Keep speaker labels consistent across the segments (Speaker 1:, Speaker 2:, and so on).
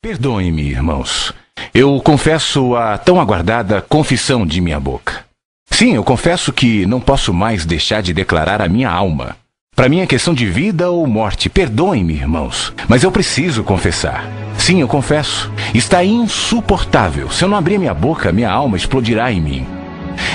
Speaker 1: Perdoem-me, irmãos. Eu confesso a tão aguardada confissão de minha boca. Sim, eu confesso que não posso mais deixar de declarar a minha alma. Para mim é questão de vida ou morte. Perdoem-me, irmãos. Mas eu preciso confessar. Sim, eu confesso. Está insuportável. Se eu não abrir minha boca, minha alma explodirá em mim.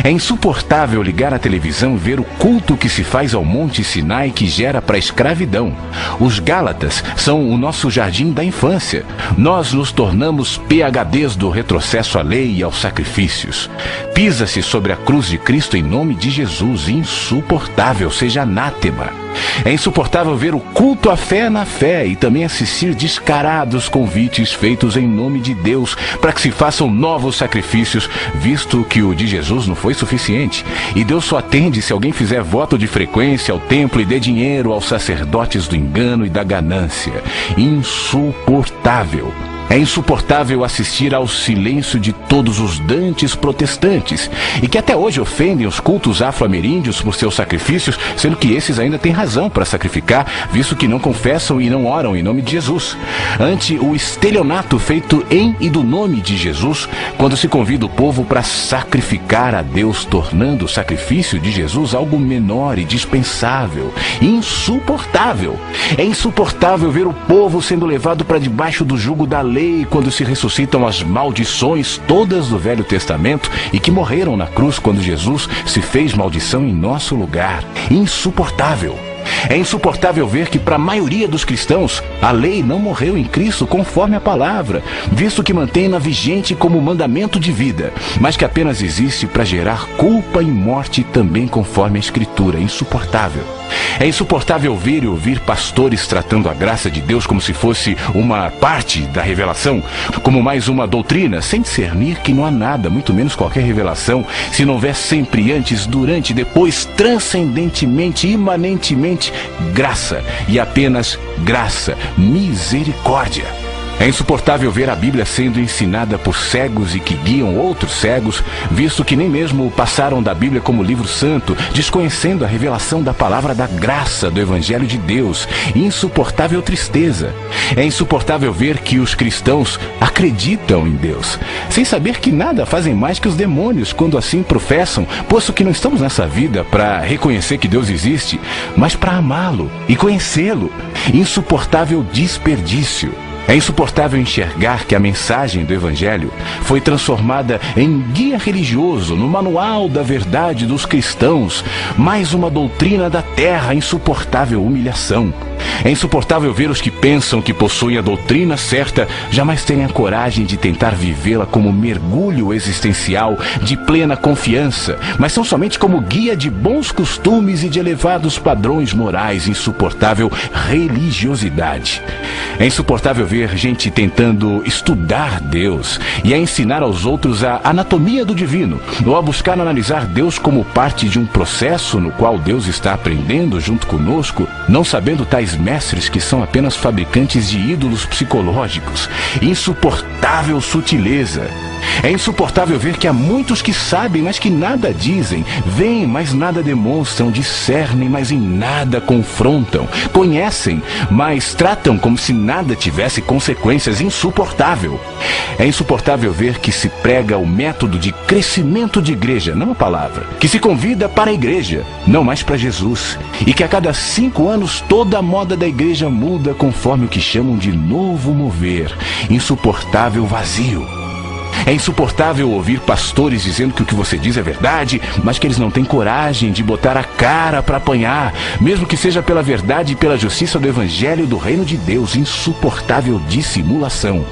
Speaker 1: É insuportável ligar a televisão e ver o culto que se faz ao Monte Sinai que gera para a escravidão. Os Gálatas são o nosso jardim da infância. Nós nos tornamos PhDs do retrocesso à lei e aos sacrifícios. Pisa-se sobre a cruz de Cristo em nome de Jesus. Insuportável, seja anátema. É insuportável ver o culto à fé na fé e também assistir descarados convites feitos em nome de Deus para que se façam novos sacrifícios, visto que o de Jesus não foi suficiente. E Deus só atende se alguém fizer voto de frequência ao templo e dê dinheiro aos sacerdotes do engano e da ganância. Insuportável. É insuportável assistir ao silêncio de todos os dantes protestantes e que até hoje ofendem os cultos afro-ameríndios por seus sacrifícios, sendo que esses ainda têm razão para sacrificar, visto que não confessam e não oram em nome de Jesus. Ante o estelionato feito em e do nome de Jesus, quando se convida o povo para sacrificar a Deus, tornando o sacrifício de Jesus algo menor e dispensável. Insuportável. É insuportável ver o povo sendo levado para debaixo do jugo da lei quando se ressuscitam as maldições todas do Velho Testamento e que morreram na cruz quando Jesus se fez maldição em nosso lugar. Insuportável. É insuportável ver que para a maioria dos cristãos a lei não morreu em Cristo conforme a palavra, visto que mantém-na vigente como mandamento de vida, mas que apenas existe para gerar culpa e morte também conforme a Escritura. Insuportável. É insuportável ver e ouvir pastores tratando a graça de Deus como se fosse uma parte da revelação, como mais uma doutrina, sem discernir que não há nada, muito menos qualquer revelação, se não houver sempre antes, durante, depois, transcendentemente, imanentemente, graça e apenas graça, misericórdia. É insuportável ver a Bíblia sendo ensinada por cegos e que guiam outros cegos, visto que nem mesmo passaram da Bíblia como livro santo, desconhecendo a revelação da palavra da graça do Evangelho de Deus. Insuportável tristeza. É insuportável ver que os cristãos acreditam em Deus, sem saber que nada fazem mais que os demônios quando assim professam, posto que não estamos nessa vida para reconhecer que Deus existe, mas para amá-lo e conhecê-lo. Insuportável desperdício. É insuportável enxergar que a mensagem do Evangelho foi transformada em guia religioso, no manual da verdade dos cristãos, mais uma doutrina da terra. Insuportável humilhação. É insuportável ver os que pensam que possuem a doutrina certa jamais terem a coragem de tentar vivê-la como mergulho existencial de plena confiança, mas são somente como guia de bons costumes e de elevados padrões morais. Insuportável religiosidade. É insuportável ver gente tentando estudar Deus e a ensinar aos outros a anatomia do divino, ou a buscar analisar Deus como parte de um processo no qual Deus está aprendendo junto conosco, não sabendo tais mestres que são apenas fabricantes de ídolos psicológicos. Insuportável sutileza. É insuportável ver que há muitos que sabem, mas que nada dizem, veem, mas nada demonstram, discernem, mas em nada confrontam, conhecem, mas tratam como se nada tivesse consequências. Insuportável. É insuportável ver que se prega o método de crescimento de igreja, não a palavra, que se convida para a igreja, não mais para Jesus, e que a cada 5 anos toda a moda da igreja muda conforme o que chamam de novo mover. Insuportável vazio. É insuportável ouvir pastores dizendo que o que você diz é verdade, mas que eles não têm coragem de botar a cara para apanhar, mesmo que seja pela verdade e pela justiça do Evangelho do Reino de Deus. Insuportável dissimulação.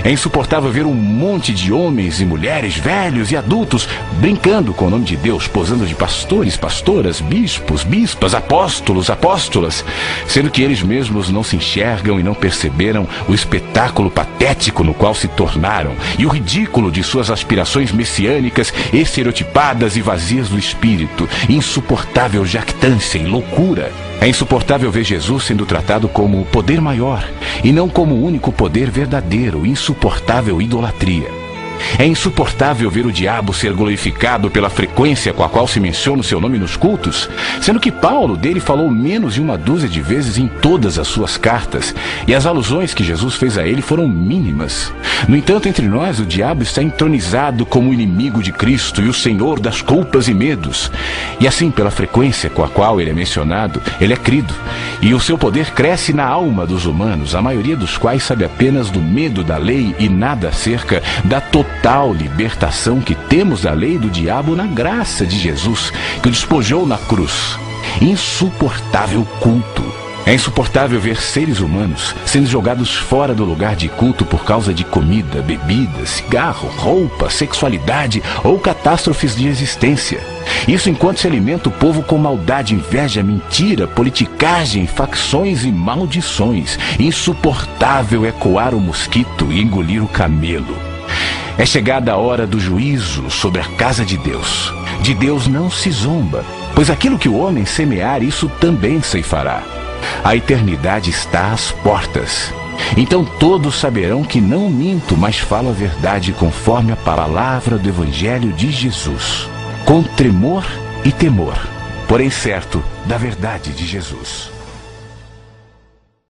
Speaker 1: É insuportável ver um monte de homens e mulheres, velhos e adultos, brincando com o nome de Deus, posando de pastores, pastoras, bispos, bispas, apóstolos, apóstolas, sendo que eles mesmos não se enxergam e não perceberam o espetáculo patético no qual se tornaram e o ridículo de suas aspirações messiânicas, estereotipadas e vazias do espírito. Insuportável jactância e loucura. É insuportável ver Jesus sendo tratado como o poder maior e não como o único poder verdadeiro. Insuportável idolatria. É insuportável ver o diabo ser glorificado pela frequência com a qual se menciona o seu nome nos cultos, sendo que Paulo dele falou menos de uma dúzia de vezes em todas as suas cartas, e as alusões que Jesus fez a ele foram mínimas. No entanto, entre nós, o diabo está entronizado como o inimigo de Cristo e o senhor das culpas e medos. E assim, pela frequência com a qual ele é mencionado, ele é crido, e o seu poder cresce na alma dos humanos, a maioria dos quais sabe apenas do medo da lei e nada acerca da total libertação que temos da lei do diabo na graça de Jesus, que o despojou na cruz. Insuportável culto. É insuportável ver seres humanos sendo jogados fora do lugar de culto por causa de comida, bebida, cigarro, roupa, sexualidade ou catástrofes de existência. Isso enquanto se alimenta o povo com maldade, inveja, mentira, politicagem, facções e maldições. Insuportável é coar o mosquito e engolir o camelo. É chegada a hora do juízo sobre a casa de Deus. De Deus não se zomba, pois aquilo que o homem semear, isso também ceifará. A eternidade está às portas. Então todos saberão que não minto, mas falo a verdade conforme a palavra do Evangelho de Jesus, com tremor e temor, porém certo da verdade de Jesus.